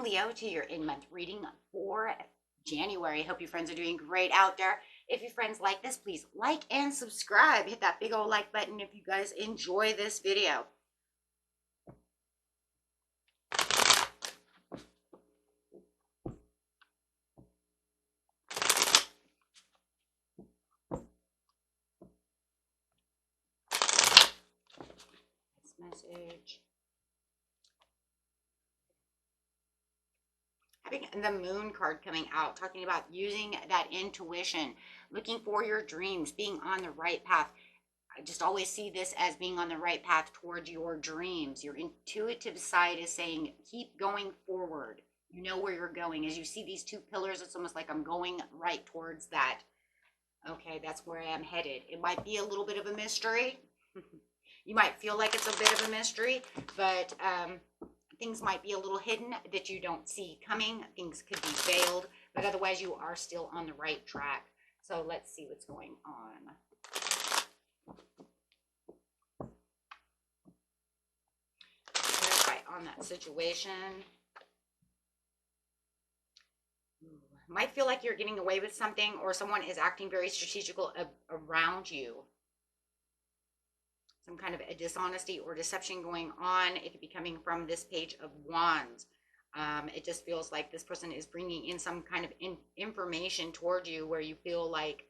welcome, Leo, to your in-month reading for January. Hope you friends are doing great out there. If you friends like this, please like and subscribe. Hit that big old like button if you guys enjoy this video. This message. Having the moon card coming out, talking about using that intuition, looking for your dreams, being on the right path. I just always see this as being on the right path towards your dreams. Your intuitive side is saying, keep going forward. You know where you're going. As you see these two pillars, it's almost like I'm going right towards that. Okay, that's where I am headed. It might be a little bit of a mystery. You might feel like it's a bit of a mystery, but things might be a little hidden that you don't see coming. Things could be veiled, but otherwise you are still on the right track. So let's see what's going on. Clarify on that situation. Might feel like you're getting away with something, or someone is acting very strategical around you. Some kind of a dishonesty or deception going on. It could be coming from this Page of Wands. It just feels like this person is bringing in some kind of information toward you where you feel like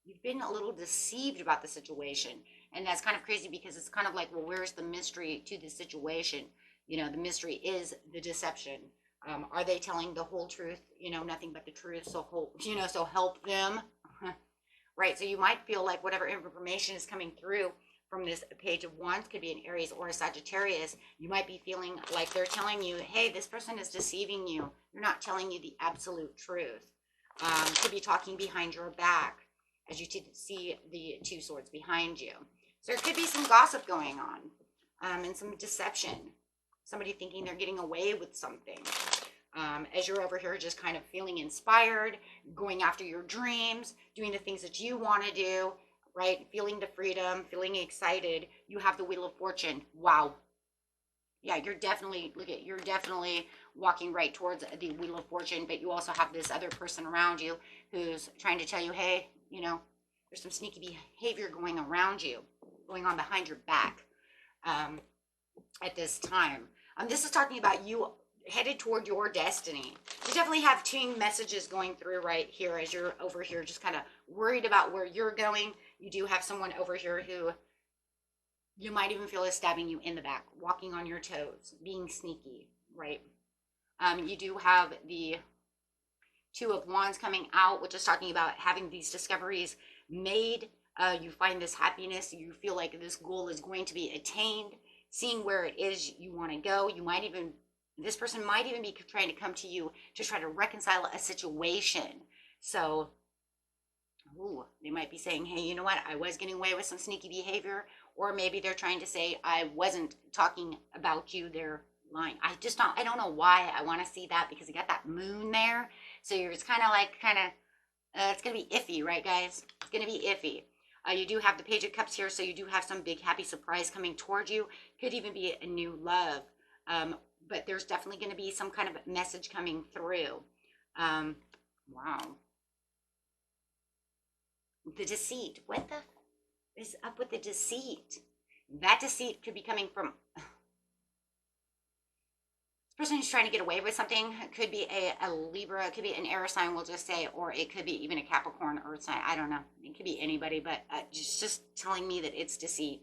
you've been a little deceived about the situation. And that's kind of crazy because it's kind of like, well, where's the mystery to the situation? You know, the mystery is the deception. Are they telling the whole truth? You know, nothing but the truth. So, so help them. Right. So you might feel like whatever information is coming through from this Page of Wands, could be an Aries or a Sagittarius, you might be feeling like they're telling you, hey, this person is deceiving you. They're not telling you the absolute truth. Could be talking behind your back, as you see the Two Swords behind you. So there could be some gossip going on, and some deception. Somebody thinking they're getting away with something. As you're over here just kind of feeling inspired, going after your dreams, doing the things that you want to do, right? Feeling the freedom, feeling excited. You have the Wheel of Fortune. Wow. Yeah, you're definitely walking right towards the Wheel of Fortune, but you also have this other person around you who's trying to tell you, hey, there's some sneaky behavior going around you, going on behind your back at this time. This is talking about you headed toward your destiny. You definitely have two messages going through right here as you're over here just kind of worried about where you're going. You do have someone over here who you might even feel is stabbing you in the back, walking on your toes, being sneaky, right? You do have the Two of Wands coming out, which is talking about having these discoveries made. You find this happiness. You feel like this goal is going to be attained, seeing where it is you want to go. This person might even be trying to come to you to try to reconcile a situation. So, they might be saying, hey, you know what? I was getting away with some sneaky behavior. Or maybe they're trying to say, I wasn't talking about you. They're lying. I don't know why I want to see that, because you got that moon there. So it's kind of it's going to be iffy, right, guys? It's going to be iffy. You do have the Page of Cups here. So you do have some big happy surprise coming towards you. Could even be a new love. But there's definitely going to be some kind of message coming through. Wow. The deceit. What the is up with the deceit? That deceit could be coming from this person who's trying to get away with something. It could be a Libra. It could be an air sign, we'll just say, or it could be even a Capricorn earth sign. I don't know. It could be anybody, but just telling me that it's deceit.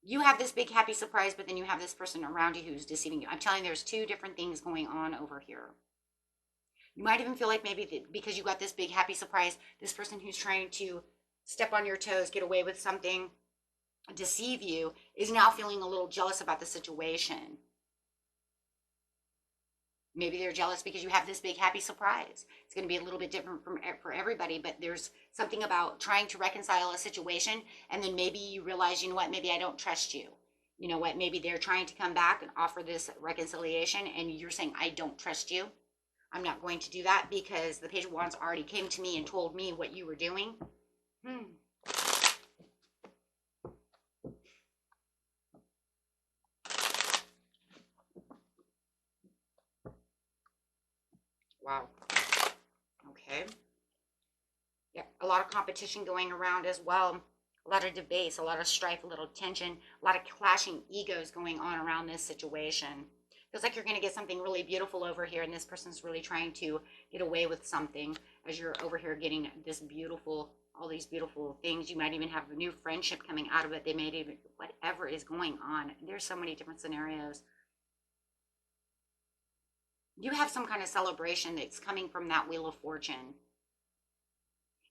You have this big happy surprise, but then you have this person around you who's deceiving you. I'm telling you, there's two different things going on over here. You might even feel like maybe because you got this big happy surprise, this person who's trying to step on your toes, get away with something, deceive you, is now feeling a little jealous about the situation. Maybe they're jealous because you have this big happy surprise. It's going to be a little bit different for everybody, but there's something about trying to reconcile a situation, and then maybe you realize, you know what, maybe I don't trust you. You know what, maybe they're trying to come back and offer this reconciliation, and you're saying, I don't trust you. I'm not going to do that because the Page of Wands already came to me and told me what you were doing. Wow. Okay. Yeah, a lot of competition going around as well. A lot of debates, a lot of strife, a little tension, a lot of clashing egos going on around this situation. Feels like you're going to get something really beautiful over here, and this person's really trying to get away with something as you're over here getting this beautiful, all these beautiful things. You might even have a new friendship coming out of it. They may even, whatever is going on. There's so many different scenarios. You have some kind of celebration that's coming from that Wheel of Fortune.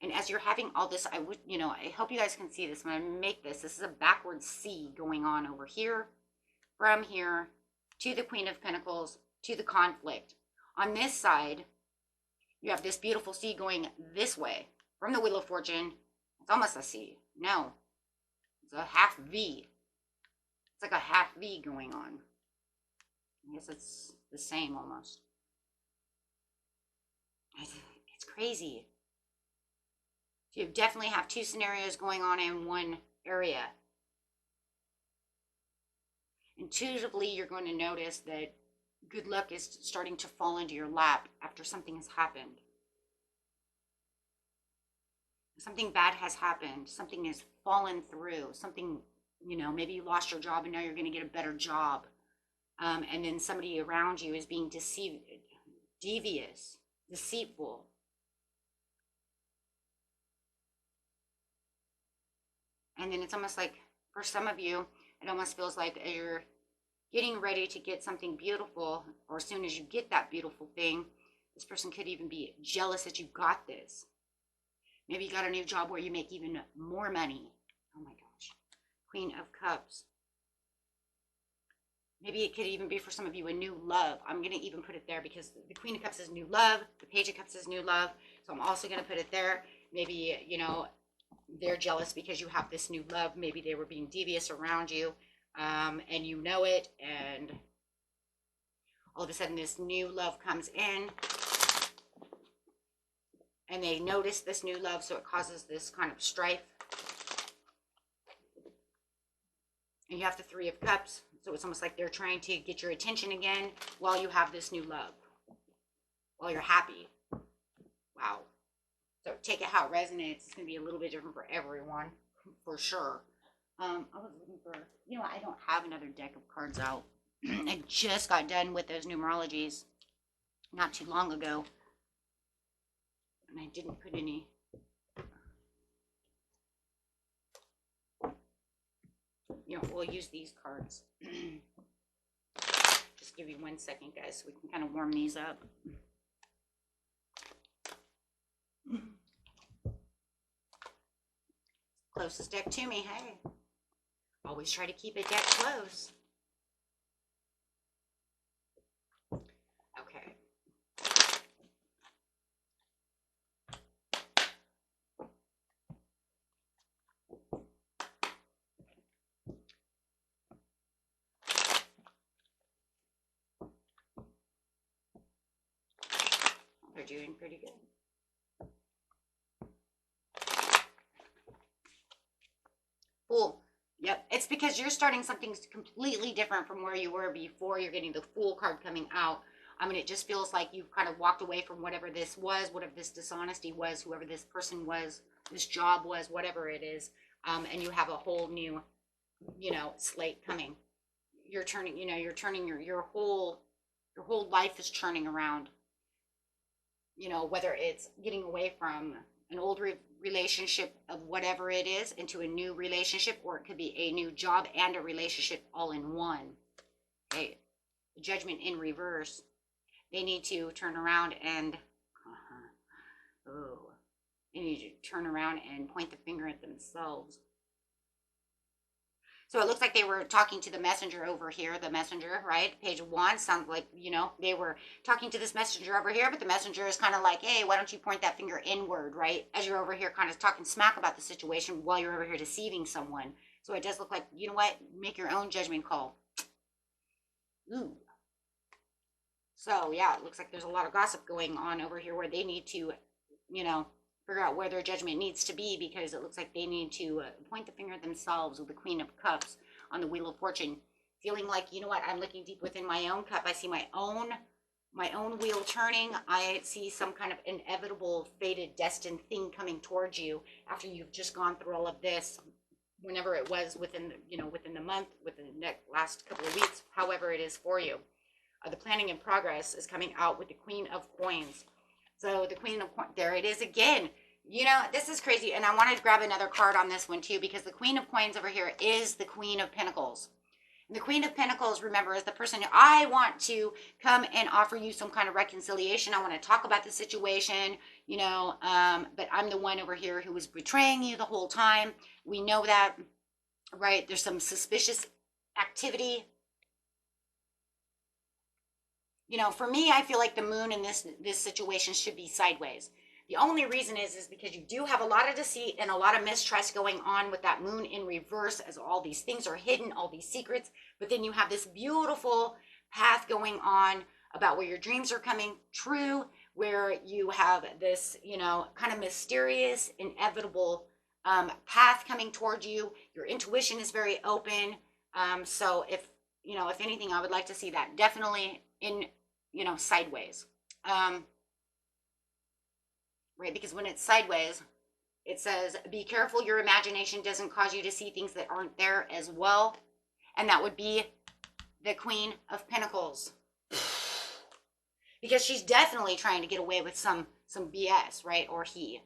And as you're having all this, I would, I hope you guys can see this. When I make this is a backwards C going on over here, from here to the Queen of Pentacles, to the conflict. On this side, you have this beautiful C going this way from the Wheel of Fortune. It's almost a C. No, it's a half V. It's like a half V going on. I guess it's the same almost. It's crazy. So you definitely have two scenarios going on in one area. Intuitively, you're going to notice that good luck is starting to fall into your lap after something has happened. Something bad has happened. Something has fallen through. Something, maybe you lost your job and now you're going to get a better job. And then somebody around you is being devious, deceitful. And then it's almost like, for some of you, it almost feels like as you're getting ready to get something beautiful, or as soon as you get that beautiful thing, this person could even be jealous that you got this. Maybe you got a new job where you make even more money. Oh my gosh. Queen of Cups. Maybe it could even be for some of you a new love. I'm going to even put it there because the Queen of Cups is new love. The Page of Cups is new love. So I'm also going to put it there. Maybe, they're jealous because you have this new love. Maybe they were being devious around you, and you know it, and all of a sudden this new love comes in, and they notice this new love, so it causes this kind of strife. And you have the Three of Cups, so it's almost like they're trying to get your attention again while you have this new love, while you're happy. Wow. So take it how it resonates. It's going to be a little bit different for everyone, for sure. I was looking for, I don't have another deck of cards out. I just got done with those numerologies not too long ago. And I didn't put any. We'll use these cards. Just give you 1 second, guys, so we can kind of warm these up. Closest deck to me, hey. Always try to keep a deck close. Okay. They're doing pretty good. Fool. Yep, it's because you're starting something completely different from where you were before. You're getting the Fool card coming out. I mean, it just feels like you've kind of walked away from whatever this was, whatever this dishonesty was, whoever this person was, this job was, whatever it is, and you have a whole new, slate coming. You're turning, your whole life is turning around. Whether it's getting away from an old relationship of whatever it is into a new relationship, or it could be a new job and a relationship all in one. Okay, the Judgment in reverse. They need to turn around and they need to turn around and point the finger at themselves. So it looks like they were talking to the messenger over here, the messenger, right? Page of Wands sounds like, they were talking to this messenger over here, but the messenger is kind of like, hey, why don't you point that finger inward, right? As you're over here kind of talking smack about the situation while you're over here deceiving someone. So it does look like, you know what? Make your own judgment call. Ooh. So yeah, it looks like there's a lot of gossip going on over here where they need to, figure out where their judgment needs to be, because it looks like they need to point the finger at themselves with the Queen of Cups on the Wheel of Fortune, feeling like, I'm looking deep within my own cup. I see my own my own wheel turning. I see some kind of inevitable, fated, destined thing coming towards you after you've just gone through all of this, whenever it was within the, within the month, within the next last couple of weeks, however it is for you. The planning in progress is coming out with the Queen of Coins. So the Queen of Coins, there it is again. This is crazy. And I wanted to grab another card on this one too, because the Queen of Coins over here is the Queen of Pentacles. The Queen of Pentacles, remember, is the person I want to come and offer you some kind of reconciliation. I want to talk about the situation, but I'm the one over here who was betraying you the whole time. We know that, right? There's some suspicious activity. For me, I feel like the moon in this situation should be sideways. The only reason is because you do have a lot of deceit and a lot of mistrust going on with that moon in reverse, as all these things are hidden, all these secrets. But then you have this beautiful path going on about where your dreams are coming true, where you have this, kind of mysterious, inevitable path coming toward you. Your intuition is very open. So if anything, I would like to see that definitely in, sideways. Right? Because when it's sideways, it says, be careful your imagination doesn't cause you to see things that aren't there as well. And that would be the Queen of Pentacles. Because she's definitely trying to get away with some BS, right? Or he,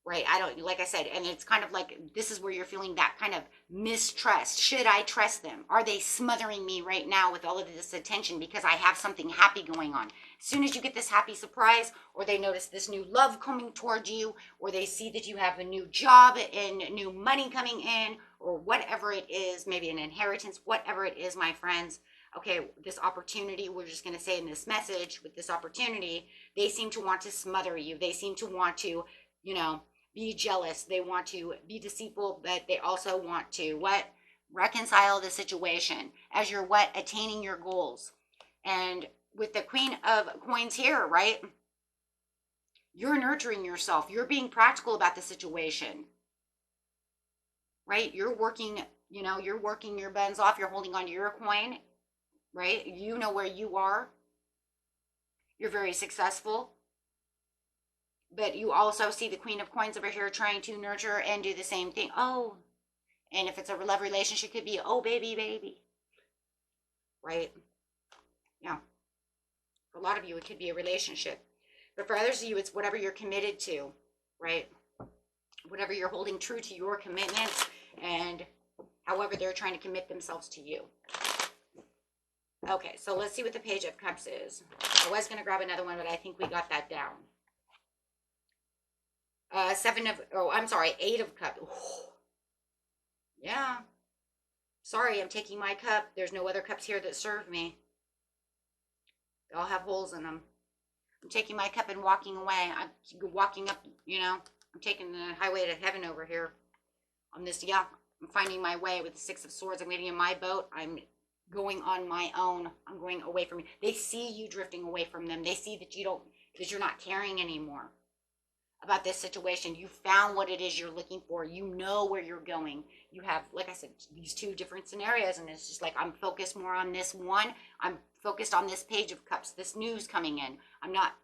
right? Like I said, and it's kind of like, this is where you're feeling that kind of mistrust. Should I trust them? Are they smothering me right now with all of this attention because I have something happy going on? As soon as you get this happy surprise, or they notice this new love coming towards you, or they see that you have a new job and new money coming in, or whatever it is, maybe an inheritance, whatever it is, my friends, okay, this opportunity, we're just going to say in this message, with this opportunity, they seem to want to smother you. They seem to want to, be jealous. They want to be deceitful, but they also want to, reconcile the situation as you're, attaining your goals. And with the Queen of Coins here, right? You're nurturing yourself. You're being practical about the situation, right? You're working, you're working your buns off. You're holding on to your coin, right? You know where you are. You're very successful. But you also see the Queen of Coins over here trying to nurture and do the same thing. Oh, and if it's a love relationship, it could be, oh, baby, right? Yeah. For a lot of you, it could be a relationship. But for others of you, it's whatever you're committed to, right? Whatever you're holding true to your commitments, and however they're trying to commit themselves to you. Okay, so let's see what the Page of Cups is. I was going to grab another one, but I think we got that down. 8 of Cups. Oh. Yeah. Sorry, I'm taking my cup. There's no other cups here that serve me. They all have holes in them. I'm taking my cup and walking away. I'm walking up, I'm taking the highway to heaven over here. On this, I'm finding my way with the 6 of Swords. I'm getting in my boat. I'm going on my own. I'm going away from you. They see you drifting away from them. They see that you're not caring anymore about this situation. You found what it is you're looking for. You know where you're going. You have, like I said, these 2 different scenarios, and it's just like, I'm focused more on this one. I'm focused on this Page of Cups, this news coming in. I'm not,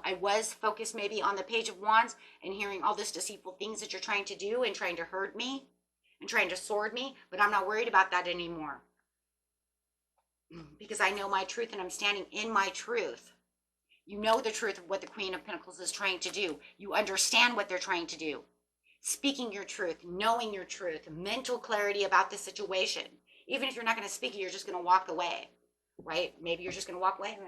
I was focused maybe on the Page of Wands and hearing all this deceitful things that you're trying to do and trying to hurt me and trying to sword me, but I'm not worried about that anymore. Because I know my truth and I'm standing in my truth. You know the truth of what the Queen of Pentacles is trying to do. You understand what they're trying to do. Speaking your truth, knowing your truth, mental clarity about the situation. Even if you're not going to speak it, you're just going to walk away, right? Maybe you're just going to walk away.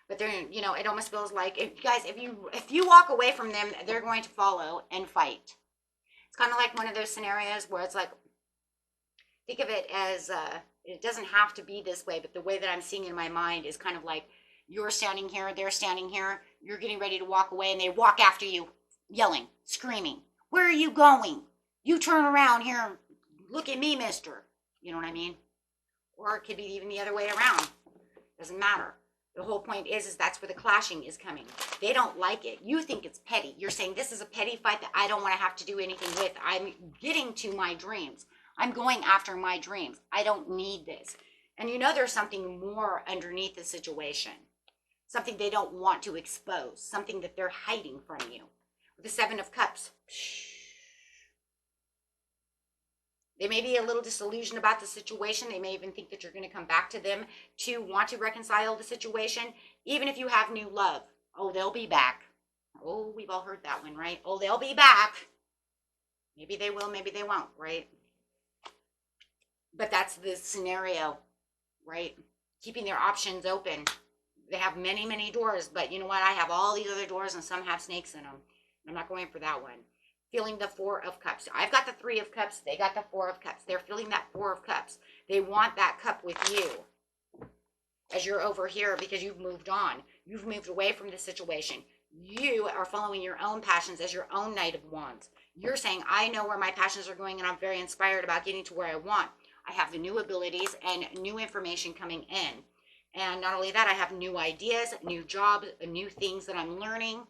But then, it almost feels like, if you walk away from them, they're going to follow and fight. It's kind of like one of those scenarios where it's like, think of it as, it doesn't have to be this way, but the way that I'm seeing in my mind is kind of like, you're standing here, they're standing here, you're getting ready to walk away, and they walk after you, yelling, screaming, where are you going? You turn around here, look at me, mister. You know what I mean? Or it could be even the other way around. Doesn't matter. The whole point is that's where the clashing is coming. They don't like it. You think it's petty. You're saying this is a petty fight that I don't want to have to do anything with. I'm getting to my dreams. I'm going after my dreams. I don't need this. And you know there's something more underneath the situation, something they don't want to expose, something that they're hiding from you. With the Seven of Cups, they may be a little disillusioned about the situation. They may even think that you're going to come back to them to want to reconcile the situation, even if you have new love. Oh, they'll be back. Oh, we've all heard that one, right? Oh, they'll be back. Maybe they will, maybe they won't, right? But that's the scenario, right? Keeping their options open. They have many, many doors, but you know what? I have all these other doors and some have snakes in them. I'm not going for that one. Feeling the Four of Cups. I've got the Three of Cups. They got the Four of Cups. They're feeling that Four of Cups. They want that cup with you as you're over here because you've moved on. You've moved away from the situation. You are following your own passions as your own Knight of Wands. You're saying, I know where my passions are going and I'm very inspired about getting to where I want. I have the new abilities and new information coming in. And not only that, I have new ideas, new jobs, new things that I'm learning.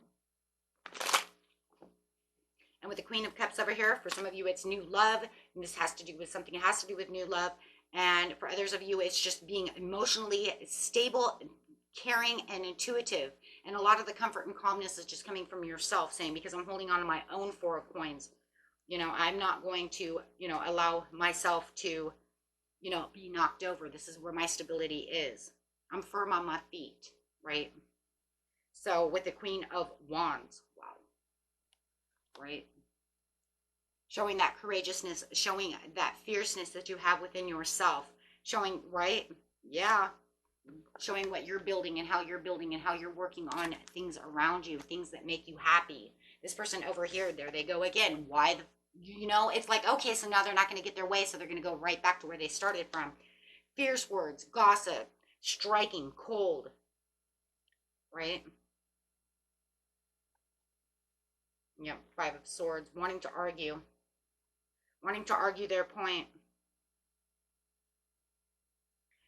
And with the Queen of Cups over here, for some of you, it's new love. And this has to do with something that has to do with new love. And for others of you, it's just being emotionally stable, caring, and intuitive. And a lot of the comfort and calmness is just coming from yourself, saying, because I'm holding on to my own Four of Coins, you know, I'm not going to, you know, allow myself to, you know, be knocked over. This is where my stability is. I'm firm on my feet, right? So with the Queen of Wands, wow, right? Showing that courageousness, showing that fierceness that you have within yourself, showing, right? Yeah. Showing what you're building and how you're building and how you're working on things around you, things that make you happy. This person over here, there they go again. Why the, you know, it's like, okay, so now they're not going to get their way, so they're going to go right back to where they started from. Fierce words, gossip, striking, cold, right? Yep, Five of Swords, wanting to argue their point.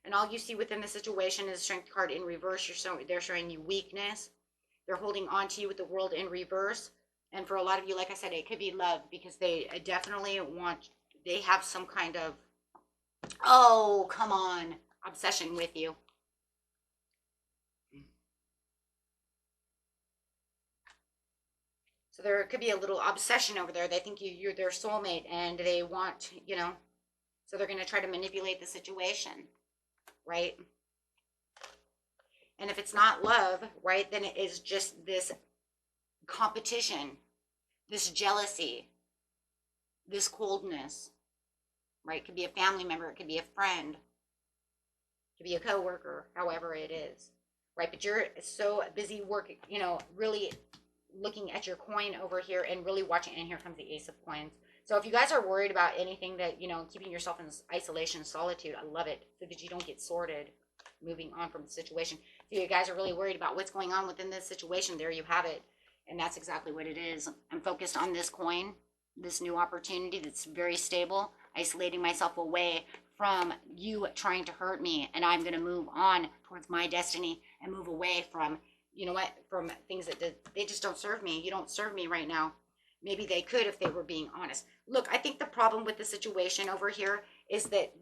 And all you see within the situation is Strength card in reverse. They're showing you weakness. They're holding on to you with the World in reverse. And for a lot of you, like I said, it could be love because they definitely want, they have some kind of, oh, come on, obsession with you. So there could be a little obsession over there. They think you're their soulmate and they want, you know, so they're going to try to manipulate the situation, right? And if it's not love, right, then it is just this competition, this jealousy, this coldness, right? It could be a family member, it could be a friend, it could be a coworker, however it is, right? But you're so busy working, you know, really looking at your coin over here and really watching, and here comes the Ace of Coins. So if you guys are worried about anything that, you know, keeping yourself in isolation and solitude, I love it, so that you don't get sorted moving on from the situation. If you guys are really worried about what's going on within this situation, there you have it. And that's exactly what it is. I'm focused on this coin, this new opportunity that's very stable, isolating myself away from you trying to hurt me. And I'm going to move on towards my destiny and move away from, you know what, from things that they just don't serve me. You don't serve me right now. Maybe they could if they were being honest. Look, I think the problem with the situation over here is that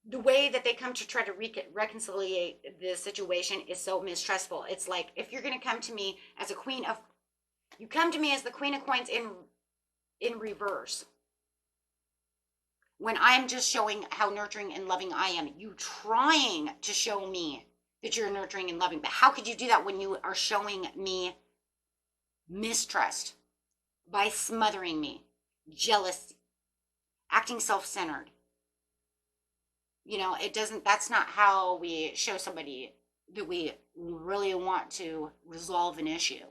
the way that they come to try to reconcile the situation is so mistrustful. It's like, if you're going to come to me as a queen of, you come to me as the Queen of Coins in reverse. When I'm just showing how nurturing and loving I am, you trying to show me that you're nurturing and loving. But how could you do that when you are showing me mistrust by smothering me, jealousy, acting self-centered? You know, it doesn't, that's not how we show somebody that we really want to resolve an issue,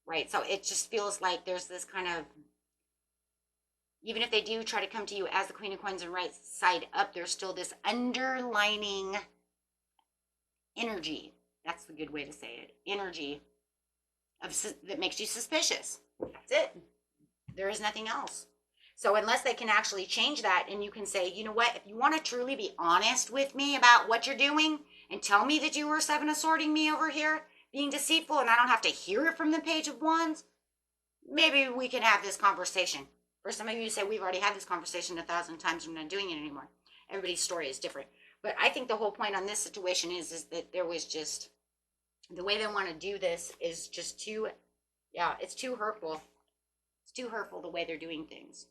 right? So it just feels like there's this kind of, even if they do try to come to you as the Queen of Coins and right side up, there's still this underlining energy. That's the good way to say it. Energy that makes you suspicious. That's it. There is nothing else. So unless they can actually change that and you can say, you know what, if you want to truly be honest with me about what you're doing and tell me that you were Seven of Swords me over here being deceitful and I don't have to hear it from the Page of Wands, maybe we can have this conversation. For some of you say, we've already had this conversation 1,000 times, we're not doing it anymore. Everybody's story is different. But I think the whole point on this situation is that there was just, the way they want to do this is just too, yeah, it's too hurtful. It's too hurtful the way they're doing things.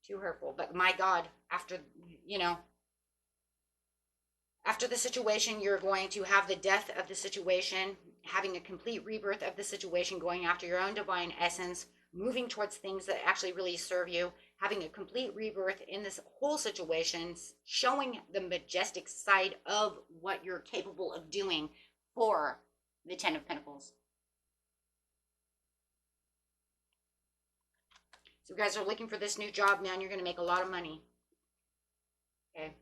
Too hurtful. But my God, after, you know, after the situation, you're going to have the death of the situation, having a complete rebirth of the situation, going after your own divine essence, moving towards things that actually really serve you, having a complete rebirth in this whole situation, showing the majestic side of what you're capable of doing for the Ten of Pentacles. So you guys are looking for this new job, man. You're going to make a lot of money. Okay.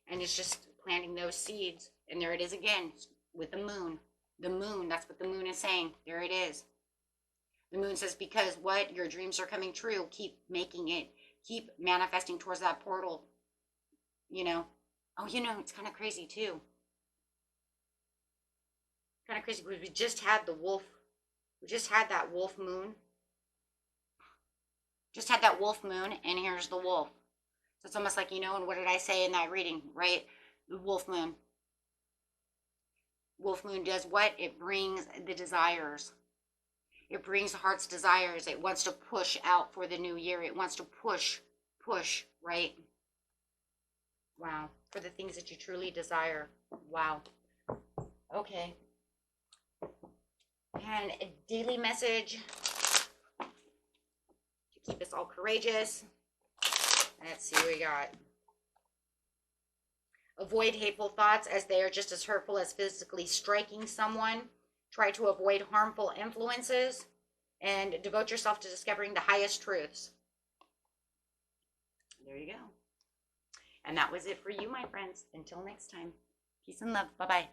And it's just planting those seeds. And there it is again with the moon. The moon, that's what the moon is saying. There it is. The moon says, because what? Your dreams are coming true. Keep making it. Keep manifesting towards that portal. You know. Oh, you know, it's kind of crazy too. Kind of crazy because we just had the wolf. We just had that wolf moon. Just had that wolf moon, and here's the wolf. So it's almost like, you know, and what did I say in that reading, right? The wolf moon. Wolf moon does what? It brings the desires. It brings the heart's desires. It wants to push out for the new year. It wants to push, right? Wow. For the things that you truly desire. Wow. Okay. And a daily message to keep us all courageous. Let's see what we got. Avoid hateful thoughts, as they are just as hurtful as physically striking someone. Try to avoid harmful influences and devote yourself to discovering the highest truths. There you go. And that was it for you, my friends. Until next time, peace and love. Bye-bye.